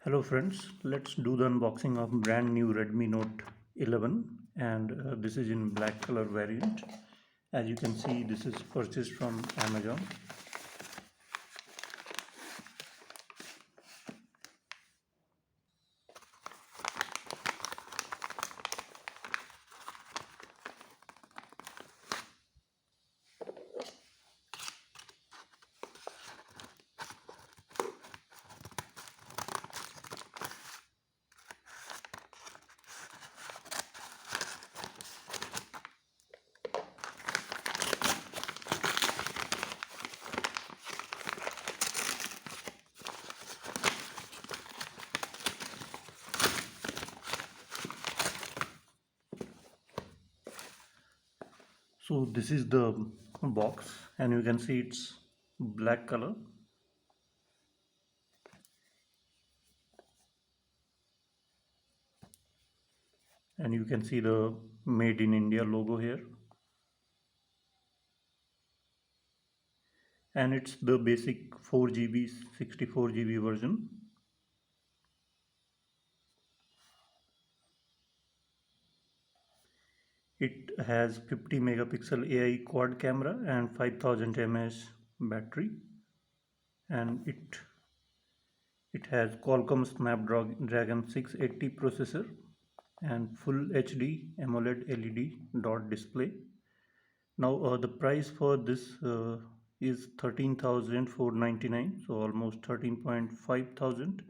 Hello friends, let's do the unboxing of brand new Redmi Note 11 and this is in black color variant. As you can see, this is purchased from Amazon. So this is the box and you can see it's black color and you can see the Made in India logo here, and it's the basic 4 GB 64 GB version. It has 50 megapixel AI quad camera and 5000 mAh battery, and it has Qualcomm Snapdragon 680 processor and full HD AMOLED LED dot display. Now the price for this is 13,499, so almost 13.5 thousand.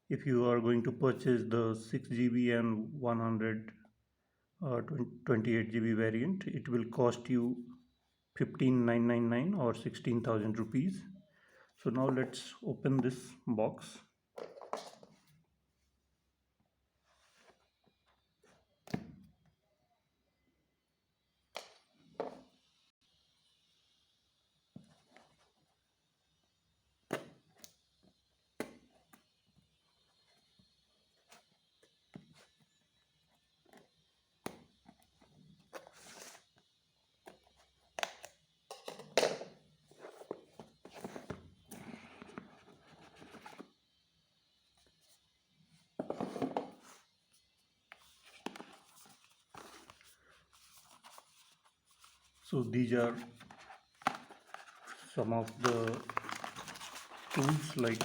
If you are going to purchase the 6 GB and 128 GB variant, it will cost you 15,999 or 16,000 rupees. So now let's open this box. So these are some of the tools, like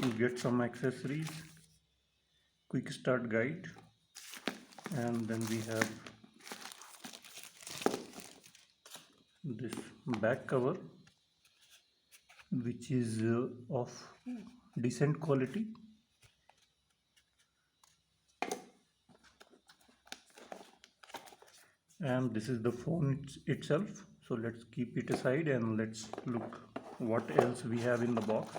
you get some accessories, quick start guide, and then we have this back cover which is of decent quality, and this is the phone itself. So let's keep it aside and let's look what else we have in the box.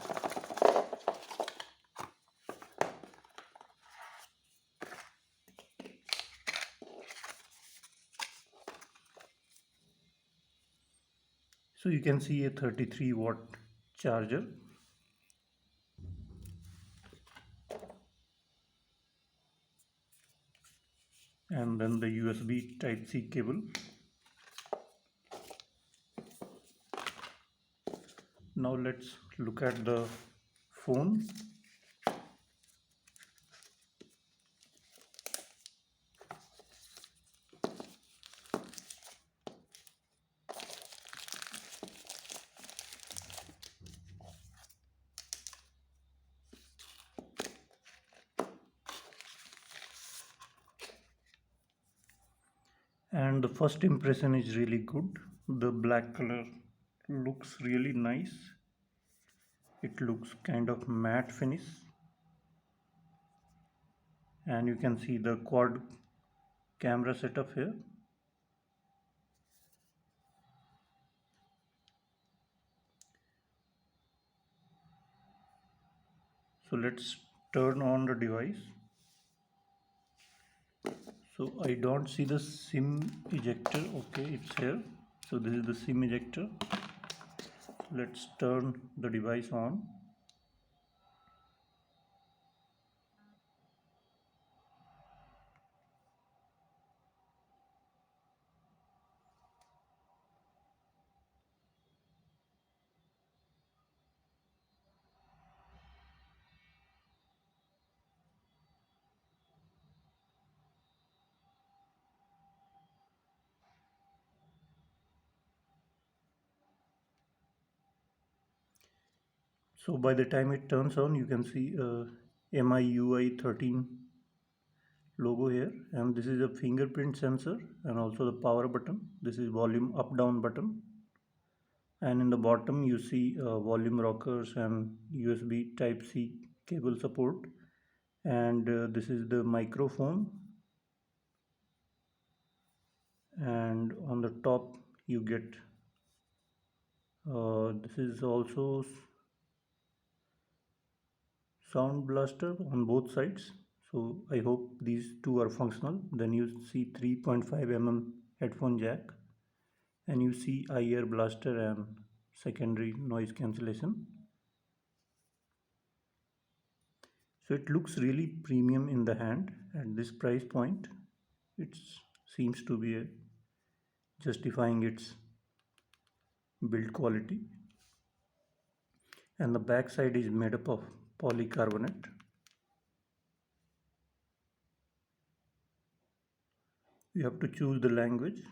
So you can see a 33-watt charger, and then the USB Type-C cable. Now let's look at the phone. And the first impression is really good. The black color looks really nice. It looks kind of matte finish, and you can see the quad camera setup here. So let's turn on the device. So I don't see the SIM ejector. Okay, it's here. So this is the SIM ejector. Let's turn the device on. So by the time it turns on, you can see MIUI 13 logo here, and this is a fingerprint sensor and also the power button. This is volume up down button, and in the bottom you see volume rockers and USB type C cable support, and this is the microphone, and on the top you get this is also sound blaster on both sides. So I hope these two are functional. Then you see 3.5 mm headphone jack, and you see IR blaster and secondary noise cancellation. So it looks really premium in the hand at this price point. It seems to be justifying its build quality, and the back side is made up of polycarbonate. You have to choose the language.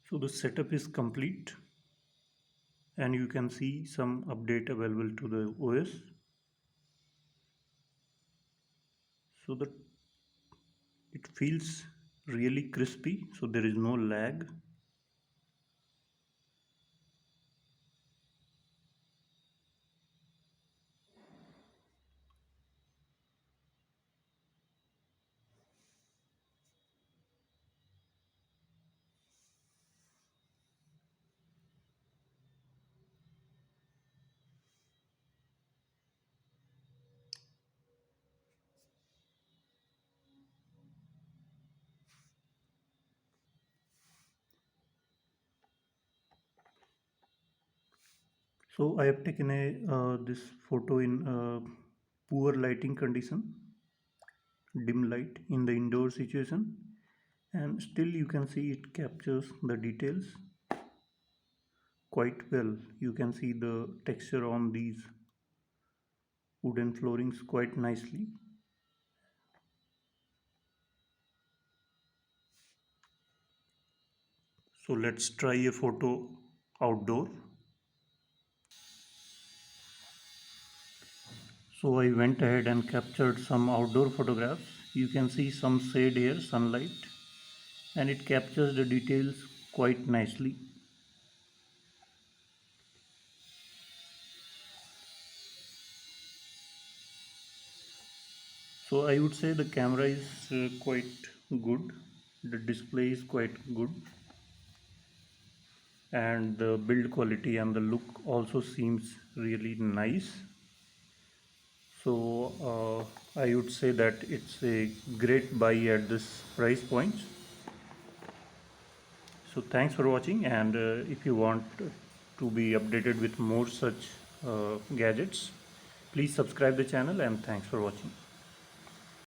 So the setup is complete, and you can see some update available to the OS. So that it feels really crispy, so there is no lag. So I have taken a this photo in poor lighting condition, dim light in the indoor situation, and still you can see it captures the details quite well. You can see the texture on these wooden floorings quite nicely. So let's try a photo outdoor. So I went ahead and captured some outdoor photographs. You can see some shade here, sunlight, and it captures the details quite nicely. So I would say the camera is quite good. The display is quite good, and the build quality and the look also seems really nice. So I would say that it's a great buy at this price point. So thanks for watching, and if you want to be updated with more such gadgets, please subscribe the channel, and thanks for watching.